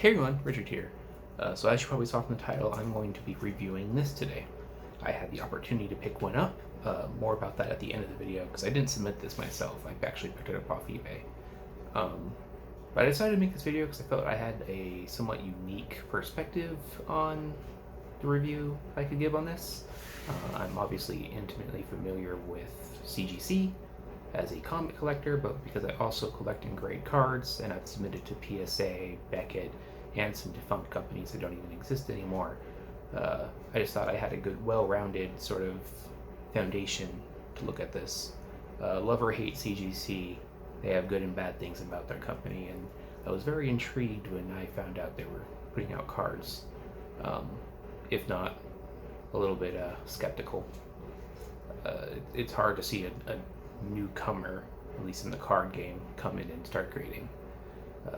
Hey everyone, Richard here. So as you probably saw from the title, I'm going to be reviewing this today. I had the opportunity to pick one up. More about that at the end of the video because I didn't submit this myself. I actually picked it up off eBay. But I decided to make this video because I felt I had a somewhat unique perspective on the review I could give on this. I'm obviously intimately familiar with CGC as a comic collector, but because I also collect engraved cards and I've submitted to PSA, Beckett, and some defunct companies that don't even exist anymore, I just thought I had a good, well-rounded sort of foundation to look at this. Love or hate CGC, they have good and bad things about their company, and I was very intrigued when I found out they were putting out cards, if not a little bit skeptical. It's hard to see a newcomer, at least in the card game, come in and start grading.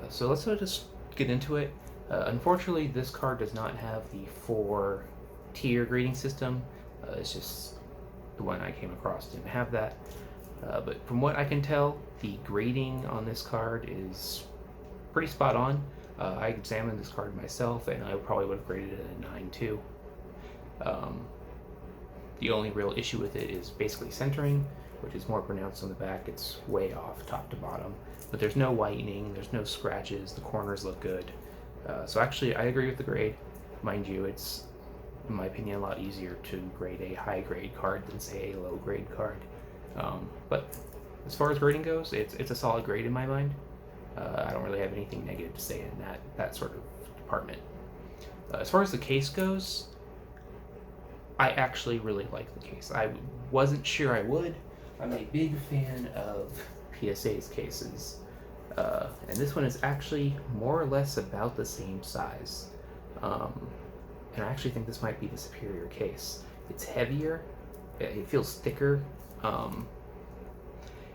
So let's just get into it. Unfortunately, this card does not have the 4-tier grading system. It's just the one I came across didn't have that. But from what I can tell, the grading on this card is pretty spot on. I examined this card myself, and I probably would have graded it a 9 too. The only real issue with it is basically centering, which is more pronounced on the back. It's way off top to bottom, but there's no whitening, there's no scratches, the corners look good. So actually I agree with the grade. Mind you, it's, in my opinion, a lot easier to grade a high grade card than say a low grade card. But as far as grading goes, it's a solid grade in my mind. I don't really have anything negative to say in that sort of department. As far as the case goes, I actually really like the case. I wasn't sure I would. I'm a big fan of PSA's cases, and this one is actually more or less about the same size, and I actually think this might be the superior case. It's heavier, it feels thicker,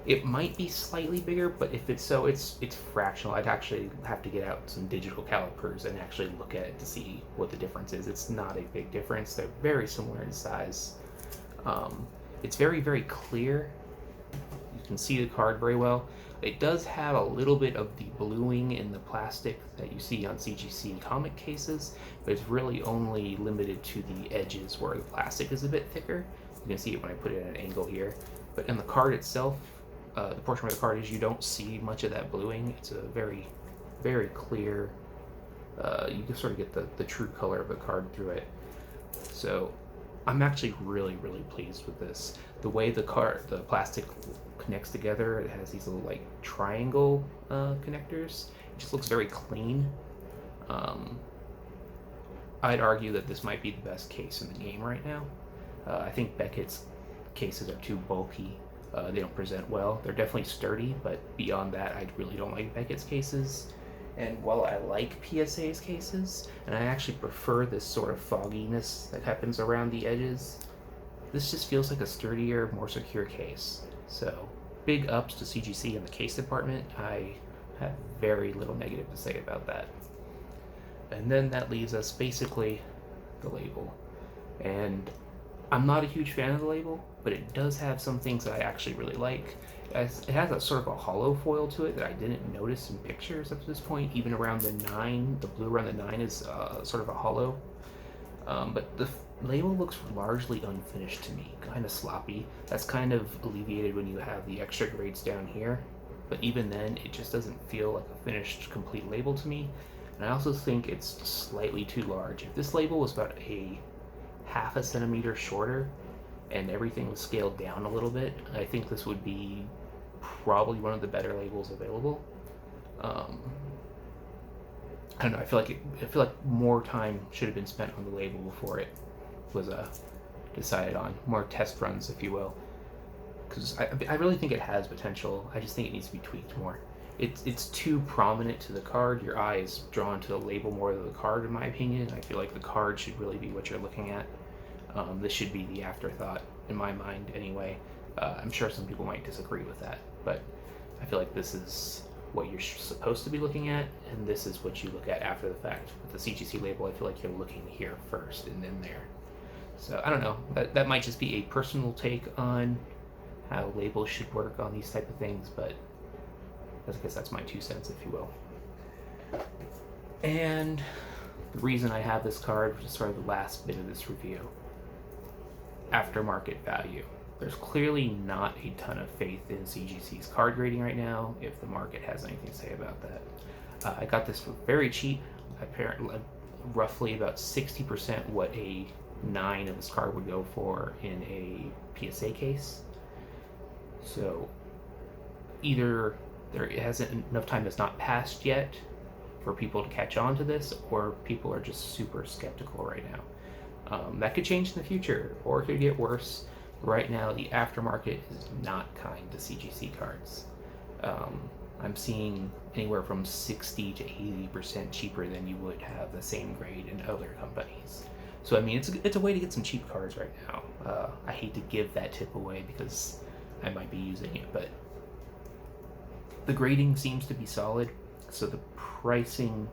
it might be slightly bigger, but if it's so, it's fractional. I'd actually have to get out some digital calipers and actually look at it to see what the difference is. It's not a big difference. They're very similar in size. It's very, very clear. You can see the card very well. It does have a little bit of the bluing in the plastic that you see on CGC comic cases, but it's really only limited to the edges where the plastic is a bit thicker. You can see it when I put it at an angle here. But in the card itself, the portion where the card is, you don't see much of that bluing. It's a very, very clear, you can sort of get the true color of the card through it. So I'm actually really, really pleased with this. The way the plastic connects together, it has these little like triangle connectors. It just looks very clean. I'd argue that this might be the best case in the game right now. I think Beckett's cases are too bulky. They don't present well. They're definitely sturdy, but beyond that, I really don't like Beckett's cases. And while I like PSA's cases, and I actually prefer this sort of fogginess that happens around the edges, this just feels like a sturdier, more secure case. So, big ups to CGC in the case department. I have very little negative to say about that. And then that leaves us basically the label. And I'm not a huge fan of the label, but it does have some things that I actually really like. It has a sort of a hollow foil to it that I didn't notice in pictures up to this point. Even around the 9, the blue around the 9 is sort of a hollow. But the label looks largely unfinished to me, kind of sloppy. That's kind of alleviated when you have the extra grades down here. But even then, it just doesn't feel like a finished, complete label to me. And I also think it's slightly too large. If this label was about a half a centimeter shorter and everything was scaled down a little bit, I think this would be probably one of the better labels available. I don't know. I feel like more time should have been spent on the label before it was decided on. More test runs, if you will, because I really think it has potential. I just think it needs to be tweaked more. It's too prominent to the card. Your eye is drawn to the label more than the card, in my opinion. I feel like the card should really be what you're looking at. This should be the afterthought, in my mind, anyway. I'm sure some people might disagree with that, but I feel like this is what you're supposed to be looking at, and this is what you look at after the fact. With the CGC label, I feel like you're looking here first and then there. So I don't know. That might just be a personal take on how labels should work on these type of things, but I guess that's my 2 cents, if you will. And the reason I have this card, which is sort of the last bit of this review, aftermarket value. There's clearly not a ton of faith in CGC's card grading right now, if the market has anything to say about that. I got this for very cheap, apparently roughly about 60% what a 9 of this card would go for in a PSA case. So either there hasn't enough time has not passed yet for people to catch on to this, or people are just super skeptical right now. That could change in the future, or it could get worse. Right now, the aftermarket is not kind to CGC cards. I'm seeing anywhere from 60 to 80% cheaper than you would have the same grade in other companies. So I mean, it's a way to get some cheap cards right now. I hate to give that tip away because I might be using it, but the grading seems to be solid, so the pricing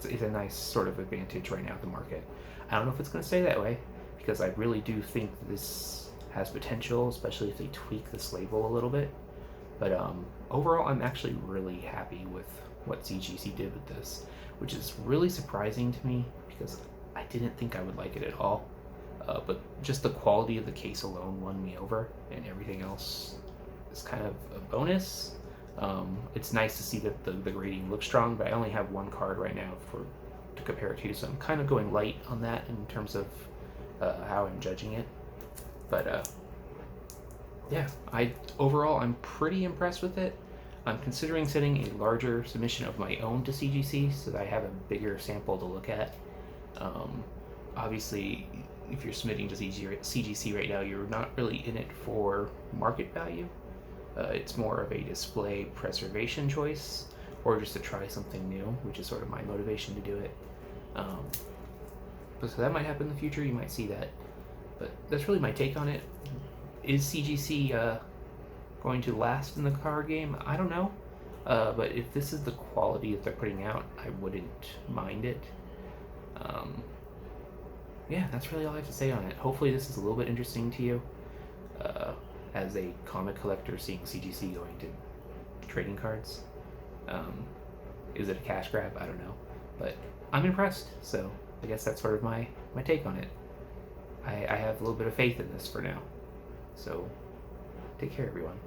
it's a nice sort of advantage right now in the market. I don't know if it's going to stay that way, because I really do think this has potential, especially if they tweak this label a little bit. But overall, I'm actually really happy with what CGC did with this, which is really surprising to me because I didn't think I would like it at all. But just the quality of the case alone won me over, and everything else is kind of a bonus. It's nice to see that the grading looks strong, but I only have one card right now to compare it to, so I'm kind of going light on that in terms of how I'm judging it. But yeah, overall I'm pretty impressed with it. I'm considering sending a larger submission of my own to CGC so that I have a bigger sample to look at. Obviously, if you're submitting to CGC right now, you're not really in it for market value. It's more of a display preservation choice, or just to try something new, which is sort of my motivation to do it. But so that might happen in the future, you might see that. But that's really my take on it. Is CGC going to last in the card game? I don't know. But if this is the quality that they're putting out, I wouldn't mind it. Yeah, that's really all I have to say on it. Hopefully this is a little bit interesting to you. As a comic collector, seeing CGC going to trading cards. Is it a cash grab? I don't know. But I'm impressed, so I guess that's sort of my take on it. I have a little bit of faith in this for now. So take care, everyone.